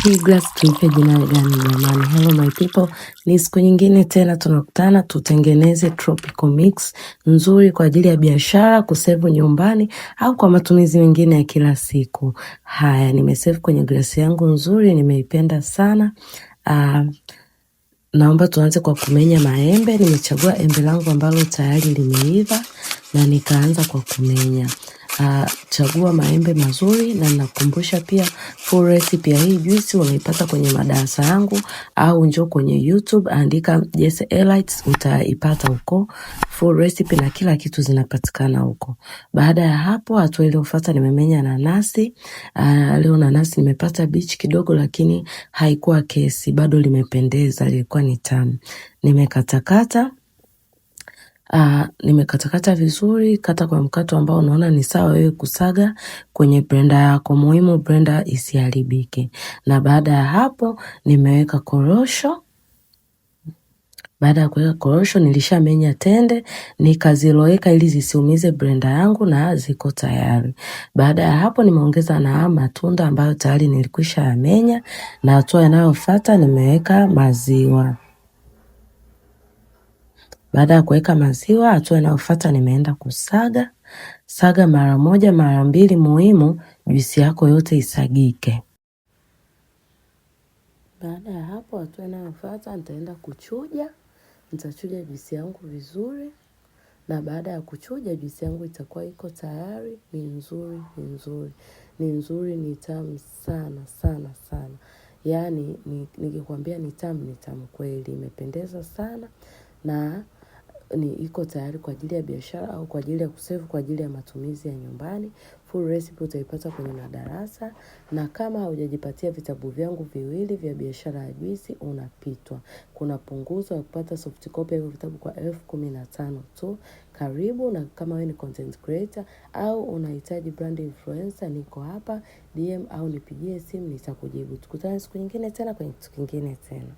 Hii glass tuipe jina gani jamani? Hello my people, ni siku nyingine tena tunakutana tutengeneze tropical mix nzuri kwa ajili ya biashara, kusevu nyumbani au kwa matumizi mengine ya kila siku. Haya, nimesave kwenye glasi yangu nzuri, nimeipenda sana. Naomba tuanze kwa kumenya maembe. Nimechagua embe langu ambalo tayari limeiva na nikaanza kwa kumenya. Chagua maembe mazuri, na nakumbusha pia full recipe ya hii juisi unaipata kwenye madarasa yangu au njoo kwenye YouTube andika Jesse Elites, utaipata huko full recipe na kila kitu zinapatikana huko. Baada ya hapo, hatua iliyofuata nimemenya nanasi. Leo nanasi nimepata bichi kidogo, lakini haikuwa kesi, bado limependeza, lilikuwa ni tamu. Nimekatakata vizuri, kata kwa mkato ambao unaona ni sawa wewe kusaga kwenye blender yako. Muhimu blender isiharibike. Na baada ya hapo nimeweka korosho. Baada ya kuweka korosho nilishamenya tende, nikaziloweka ili zisiumize blender yangu na ziko tayari. Baada ya hapo nimeongeza na matunda ambayo tayari nilikwisha yamenya, na hatua inayofuata nimeweka maziwa. Baada ya kuweka maziwa, hatua inayofuata nimeenda kusaga. Saga mara moja, mara mbili, muhimu juisi yako yote isagike. Baada ya hapo, hatua inayofuata nitaenda kuchuja. Nitachuja juisi yangu vizuri. Na baada ya kuchuja juisi yangu itakuwa iko tayari. Ni nzuri, ni tamu sana sana sana. Yaani nikikwambia ni tamu kweli, imependeza sana na iko tayari kwa ajili ya biashara au kwa ajili ya kusevu kwa ajili ya matumizi ya nyumbani. Full recipe utaipata kwenye madarasa, na kama haujajipatia vitabu vyangu viwili vya biashara ya juisi unapitwa. Kuna punguzo ya kupata soft copy ya vitabu kwa 15,000 tu. Karibu. Na kama wewe ni content creator au unahitaji brand influencer, niko hapa, DM au nipigie simu nitakujibu. Tukutane siku nyingine tena kwenye kitu kingine tena.